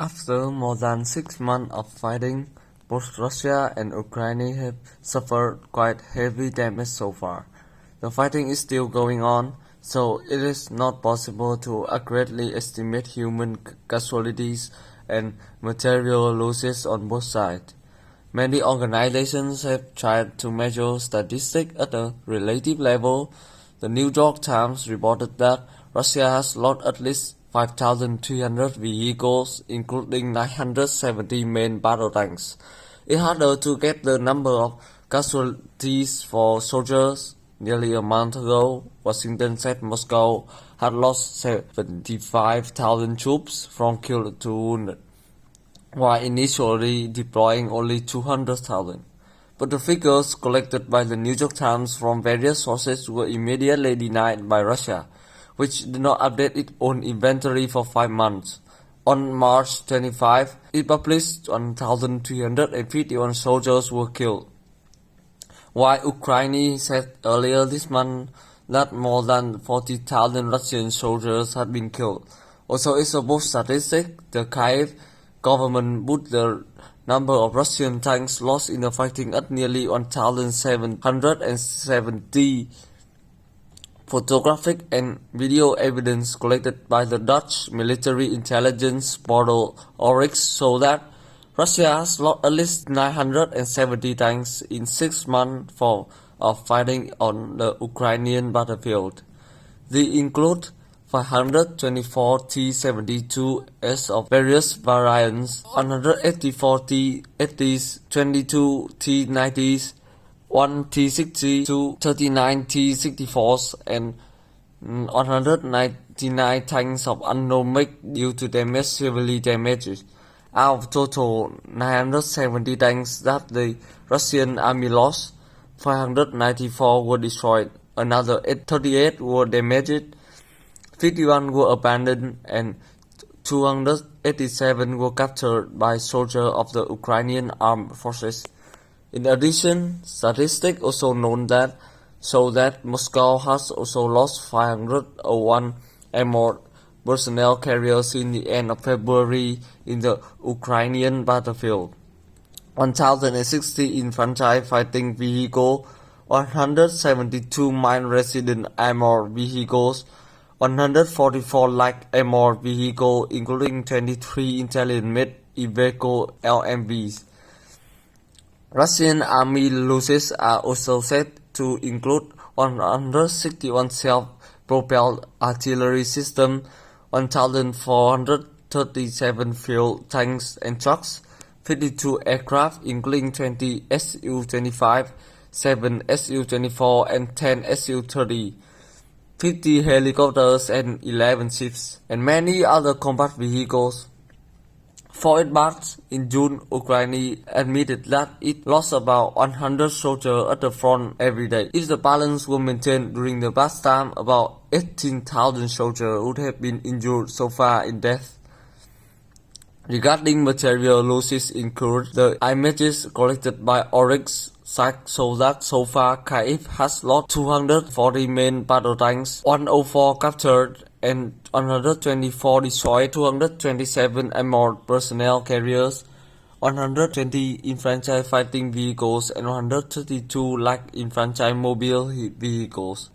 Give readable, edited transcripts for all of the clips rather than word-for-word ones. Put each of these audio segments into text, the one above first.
After more than 6 months of fighting, both Russia and Ukraine have suffered quite heavy damage so far. The fighting is still going on, so it is not possible to accurately estimate human casualties and material losses on both sides. Many organizations have tried to measure statistics at a relative level. The New York Times reported that Russia has lost at least 5,300 vehicles, including 970 main battle tanks. It's harder to get the number of casualties for soldiers. Nearly a month ago, Washington said Moscow had lost 75,000 troops from killed to wounded, while initially deploying only 200,000. But the figures collected by the New York Times from various sources were immediately denied by Russia, which did not update its own inventory for 5 months. On March 25, it published 1,351 soldiers were killed, while Ukraine said earlier this month that more than 40,000 Russian soldiers had been killed. Also, it's both statistic. The Kyiv government put the number of Russian tanks lost in the fighting at nearly 1,770. Photographic and video evidence collected by the Dutch military intelligence portal Oryx show that Russia has lost at least 970 tanks in 6 months of fighting on the Ukrainian battlefield. They include 524 T-72s of various variants, 184 T-80s, 22 T-90s, 1 T-62, 39 T-64s, and 199 tanks of unknown make due to damage severely damaged. Out of total 970 tanks that the Russian army lost, 594 were destroyed, another 38 were damaged, 51 were abandoned, and 287 were captured by soldiers of the Ukrainian armed forces. In addition, statistics also known that show that Moscow has also lost 501 armored personnel carriers in the end of February in the Ukrainian battlefield, 1,060 infantry fighting vehicles, 172 mine-resistant armored vehicles, 144 light armored vehicles, including 23 intelligent Iveco LMVs. Russian army losses are also said to include 161 self-propelled artillery systems, 1,437 field tanks and trucks, 52 aircraft including 20 Su-25, 7 Su-24 and 10 Su-30, 50 helicopters and 11 ships, and many other combat vehicles. For its part, in June, Ukraine admitted that it lost about 100 soldiers at the front every day. If the balance were maintained during the past time, about 18,000 soldiers would have been injured so far in death. Regarding material losses incurred, the images collected by Oryx show that so far Kyiv has lost 240 main battle tanks, 104 captured, and 124 destroyed, 227 armored personnel carriers, 120 infantry fighting vehicles, and 132 light infantry mobile vehicles.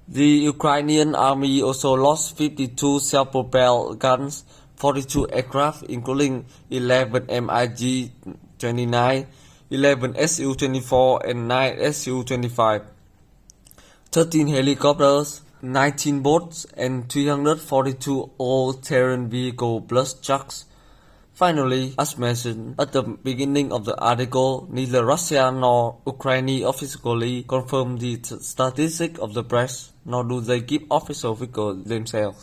The Ukrainian army also lost 52 self-propelled guns, 42 aircraft, including 11 MiG-29, 11 Su-24 and 9 Su-25, 13 helicopters, 19 boats, and 342 all-terrain vehicles plus trucks. Finally, as mentioned at the beginning of the article, neither Russia nor Ukraine officially confirm the statistics of the press, nor do they give official figures themselves.